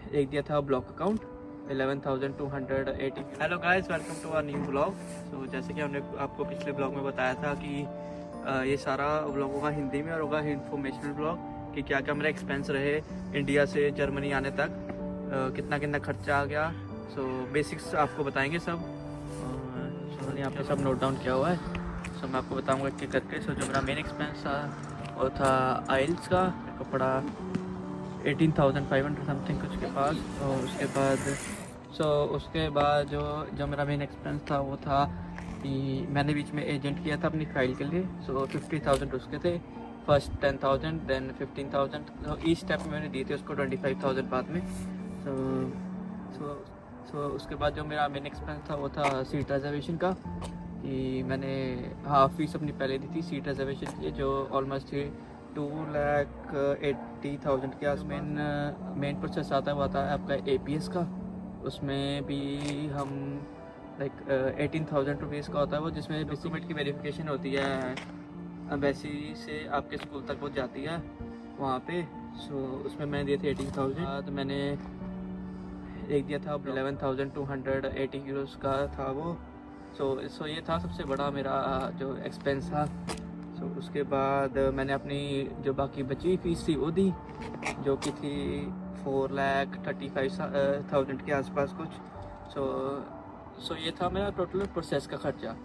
एक दिया था block account 11,280। Hello guys, welcome to our new blog. So जैसे कि हमने आपको पिछले ब्लॉग में बताया था कि ये सारा ब्लॉग होगा हिंदी में और होगा इन्फॉर्मेशनल ब्लॉग कि क्या क्या मेरा एक्सपेंस रहे इंडिया से जर्मनी आने तक, कितना कितना खर्चा आ गया। सो बेसिक्स आपको बताएंगे सब। सो यहाँ पे सब नोट डाउन किया हुआ है। सो मैं आपको बताऊँगा एक करके। सो जो मेरा मेन एक्सपेंस था वो था आइल्स का, मेरे को पड़ा 18,500 समथिंग कुछ के पास। और उसके बाद जो मेरा मेन एक्सपेंस था वो था कि मैंने बीच में एजेंट किया था अपनी फ़ाइल के लिए। 50,000 उसके थे, फर्स्ट 10,000 देन 15,000। तो ईच स्टेप में मैंने दिए थे उसको 25,000 बाद में। उसके बाद जो मेरा मेन एक्सपेंस था वो था सीट रिजर्वेशन का, कि मैंने हाफ फीस अपनी पहले दी थी सीट रिजर्वेशन के लिए, जो ऑलमोस्ट थी 2,80,000 के आस। मेन प्रोसेस आता है वो आता है आपका APS का। उसमें भी हम लाइक 18,000 रुपीज़ का होता है वो, जिसमें डॉक्यूमेंट की वेरिफिकेशन होती है एम्बेसी से आपके स्कूल तक वो जाती है वहाँ पे। उसमें मैंने दिए थे 18,000। तो मैंने एक दिया था 11,280 यूरोस का था वो। ये था सबसे बड़ा मेरा जो एक्सपेंस था। उसके बाद मैंने अपनी जो बाकी बची फीस थी वो दी, जो कि थी 4,35,000 के आसपास कुछ। ये था मेरा टोटल प्रोसेस का खर्चा।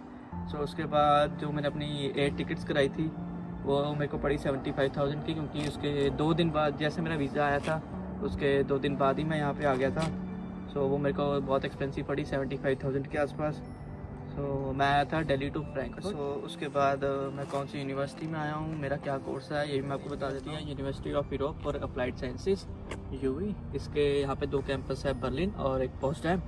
उसके बाद जो मैंने अपनी एयर टिकट्स कराई थी वो मेरे को पड़ी 75,000 की, क्योंकि उसके 2 दिन बाद जैसे मेरा वीज़ा आया था उसके 2 दिन बाद ही मैं यहाँ पे आ गया था। वो मेरे को बहुत एक्सपेंसिव पड़ी 75,000 के आसपास। मैं आया था दिल्ली टू फ्रैंकफर्ट। उसके बाद मैं कौन सी यूनिवर्सिटी में आया हूँ, मेरा क्या कोर्स है ये भी मैं आपको बता देती हूँ। University of Europe for applied sciences (UWI). इसके यहाँ पे 2 कैंपस है, बर्लिन और एक पोस्टडैम।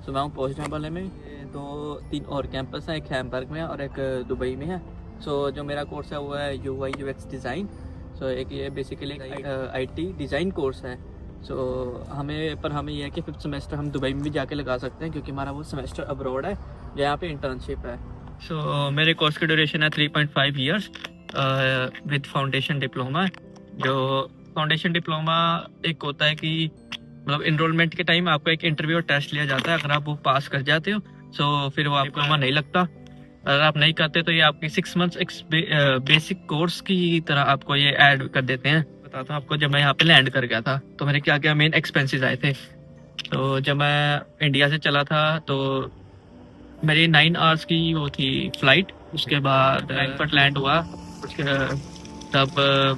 मैं हूँ पोस्टडैम वाले में। 2-3 और कैंपस हैं, एक हैम्बर्ग में और एक दुबई में है। जो मेरा कोर्स है वो है UI UX डिज़ाइन। एक ये बेसिकली IT डिज़ाइन कोर्स है। हमें ये है कि 5th सेमेस्टर हम दुबई में भी जाके लगा सकते हैं, क्योंकि हमारा वो सेमेस्टर अब्रॉड है, यहाँ पे इंटर्नशिप है। मेरे कोर्स की ड्यूरेशन है 3.5 ईयर्स विद फाउंडेशन डिप्लोमा। जो फाउंडेशन डिप्लोमा एक होता है कि मतलब इनरोलमेंट के टाइम आपको एक इंटरव्यू और टेस्ट लिया जाता है। अगर आप वो पास कर जाते हो फिर वो आपको वहाँ नहीं लगता। अगर आप नहीं करते तो ये आपकी 6 मंथ्स बेसिक कोर्स की तरह आपको ये ऐड कर देते हैं। बताता हूँ आपको, जब मैं यहाँ पे लैंड कर गया था तो मेरे क्या क्या मेन एक्सपेंसेस आए थे। जब मैं इंडिया से चला था तो मेरी 9 आवर्स की वो थी फ्लाइट। उसके बाद फ्रैंकफर्ट लैंड हुआ। तब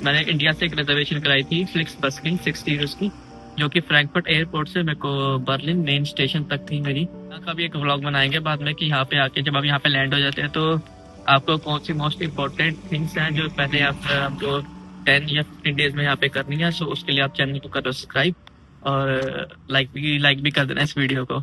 मैंने इंडिया से एक रिजर्वेशन कराई थी फ्लिक्स बस की 60 यूरोस की, जो कि फ्रैंकफर्ट एयरपोर्ट से मेरे को बर्लिन मेन स्टेशन तक थी मेरी। यहाँ का भी एक व्लॉग बनाएंगे बाद में कि यहाँ पे आके जब आप यहाँ पे लैंड हो जाते हैं तो आपको कौन सी मोस्ट इंपॉर्टेंट थिंग्स हैं जो पहले आपको 10 या 15 डेज में यहाँ पे करनी है। उसके लिए आप चैनल को करो सब्सक्राइब और लाइक भी कर देना इस वीडियो को।